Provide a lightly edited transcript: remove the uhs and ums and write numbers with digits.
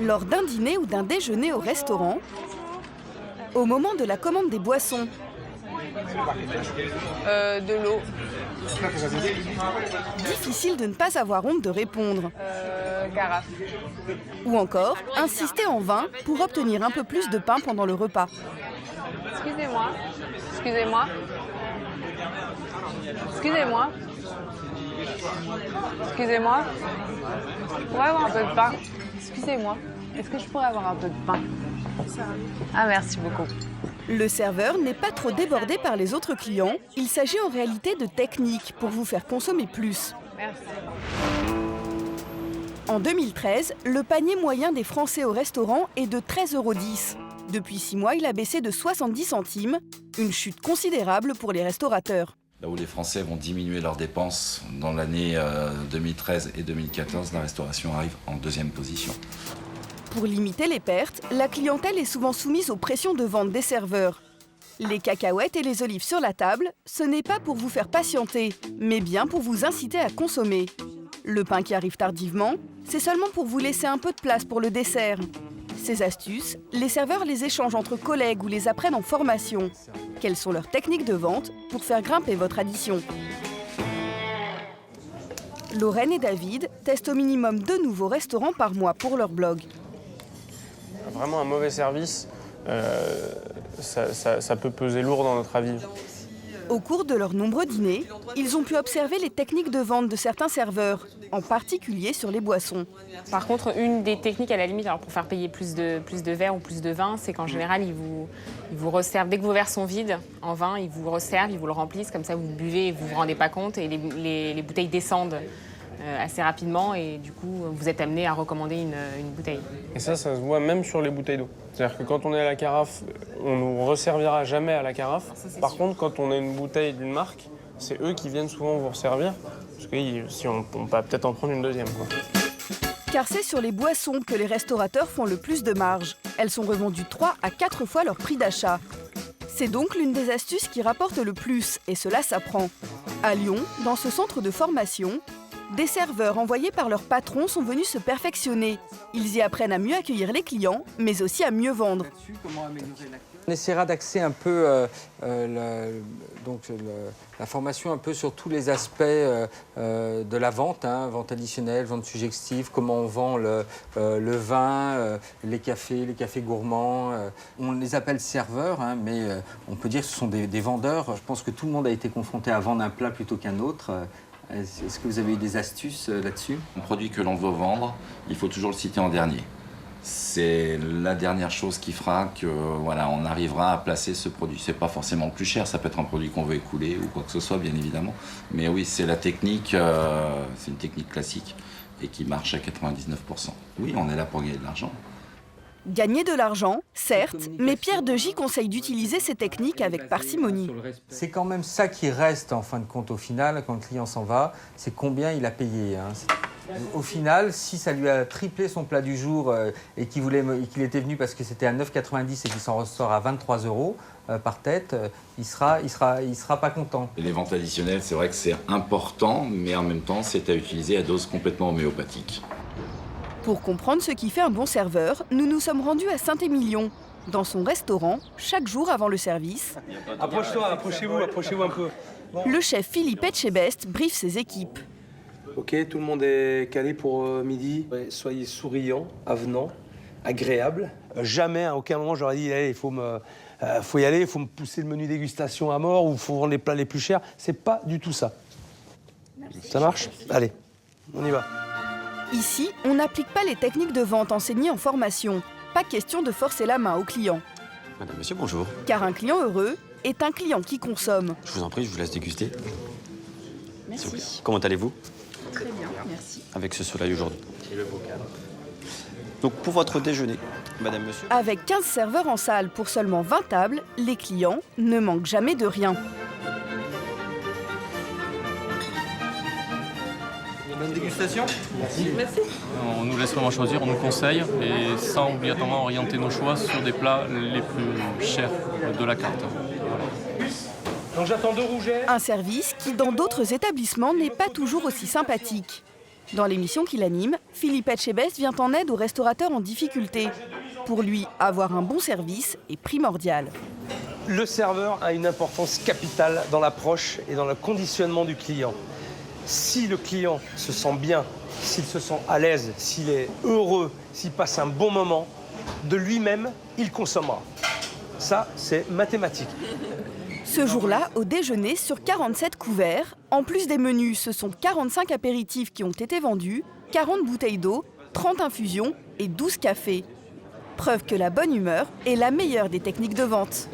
lors d'un dîner ou d'un déjeuner au restaurant, au moment de la commande des boissons, De l'eau. difficile de ne pas avoir honte de répondre. Carafe. Ou encore, insister en vain pour obtenir un peu plus de pain pendant le repas. Excusez-moi. Excusez-moi. Excusez-moi. Excusez-moi. Je pourrais avoir un peu de pain. Excusez-moi. Est-ce que je pourrais avoir un peu de pain? Ah, merci beaucoup. Le serveur n'est pas trop débordé par les autres clients. Il s'agit en réalité de techniques pour vous faire consommer plus. Merci. En 2013, le panier moyen des Français au restaurant est de 13,10 €. Depuis 6 mois, il a baissé de 70 centimes, une chute considérable pour les restaurateurs. Là où les Français vont diminuer leurs dépenses dans l'année 2013 et 2014, la restauration arrive en deuxième position. Pour limiter les pertes, la clientèle est souvent soumise aux pressions de vente des serveurs. Les cacahuètes et les olives sur la table, ce n'est pas pour vous faire patienter, mais bien pour vous inciter à consommer. Le pain qui arrive tardivement, c'est seulement pour vous laisser un peu de place pour le dessert. Ces astuces, les serveurs les échangent entre collègues ou les apprennent en formation. Quelles sont leurs techniques de vente pour faire grimper votre addition? Lorraine et David testent au minimum 2 nouveaux restaurants par mois pour leur blog. Vraiment un mauvais service, ça peut peser lourd dans notre avis. Au cours de leurs nombreux dîners, ils ont pu observer les techniques de vente de certains serveurs, en particulier sur les boissons. Par contre, une des techniques à la limite, alors pour faire payer plus de verre ou plus de vin, c'est qu'en général, ils vous resservent, dès que vos verres sont vides en vin, ils vous resservent, ils vous le remplissent, comme ça vous buvez et vous ne vous rendez pas compte et les bouteilles descendent assez rapidement et du coup, vous êtes amené à recommander une bouteille. Et ça se voit même sur les bouteilles d'eau. C'est-à-dire que quand on est à la carafe, on ne nous resservira jamais à la carafe. Par contre, quand on a une bouteille d'une marque, c'est eux qui viennent souvent vous resservir. Parce que si on peut peut-être en prendre une deuxième, quoi. Car c'est sur les boissons que les restaurateurs font le plus de marge. Elles sont revendues 3 à 4 fois leur prix d'achat. C'est donc l'une des astuces qui rapporte le plus, et cela s'apprend. À Lyon, dans ce centre de formation, des serveurs envoyés par leur patron sont venus se perfectionner. Ils y apprennent à mieux accueillir les clients, mais aussi à mieux vendre. On essaiera d'axer un peu la formation un peu sur tous les aspects de la vente, hein, vente additionnelle, vente suggestive, comment on vend le vin, les cafés gourmands. On les appelle serveurs, hein, mais on peut dire que ce sont des vendeurs. Je pense que tout le monde a été confronté à vendre un plat plutôt qu'un autre. Est-ce que vous avez eu des astuces là-dessus? Un produit que l'on veut vendre, il faut toujours le citer en dernier. C'est la dernière chose qui fera que voilà, on arrivera à placer ce produit. C'est pas forcément le plus cher, ça peut être un produit qu'on veut écouler ou quoi que ce soit, bien évidemment. Mais oui, c'est la technique, c'est une technique classique et qui marche à 99%. Oui, on est là pour gagner de l'argent. Gagner de l'argent, certes, mais Pierre Degy conseille d'utiliser ces techniques avec parcimonie. C'est quand même ça qui reste en fin de compte au final, quand le client s'en va, c'est combien il a payé. Hein. Au final, si ça lui a triplé son plat du jour et qu'il était venu parce que c'était à 9,90 et qu'il s'en ressort à 23 € par tête, il sera pas content. Et les ventes additionnelles, c'est vrai que c'est important, mais en même temps, c'est à utiliser à dose complètement homéopathique. Pour comprendre ce qui fait un bon serveur, nous nous sommes rendus à Saint-Émilion. Dans son restaurant, chaque jour avant le service, approchez-vous un peu. le chef Philippe Etchebest briefe ses équipes. Ok, tout le monde est calé pour midi. Ouais, soyez souriant, avenant, agréable. Jamais, à aucun moment, j'aurais dit il faut y aller, il faut me pousser le menu dégustation à mort ou il faut vendre les plats les plus chers. C'est pas du tout ça. Merci. Ça marche? Allez, on y va. Ici, on n'applique pas les techniques de vente enseignées en formation. Pas question de forcer la main au client. Madame, monsieur, bonjour. Car un client heureux est un client qui consomme. Je vous en prie, je vous laisse déguster. Merci. Comment allez-vous? Très bien, merci. Avec ce soleil aujourd'hui. Donc pour votre déjeuner, madame, monsieur. Avec 15 serveurs en salle pour seulement 20 tables, les clients ne manquent jamais de rien. Bonne dégustation. Merci. On nous laisse vraiment choisir, on nous conseille et sans obligatoirement orienter nos choix sur des plats les plus chers de la carte. Voilà. Donc j'attends 2 rougets. Un service qui, dans d'autres établissements, n'est pas toujours aussi sympathique. Dans l'émission qu'il anime, Philippe Etchebest vient en aide aux restaurateurs en difficulté. Pour lui, avoir un bon service est primordial. Le serveur a une importance capitale dans l'approche et dans le conditionnement du client. Si le client se sent bien, s'il se sent à l'aise, s'il est heureux, s'il passe un bon moment, de lui-même, il consommera. Ça, c'est mathématique. Ce jour-là, au déjeuner, sur 47 couverts, en plus des menus, ce sont 45 apéritifs qui ont été vendus, 40 bouteilles d'eau, 30 infusions et 12 cafés. Preuve que la bonne humeur est la meilleure des techniques de vente.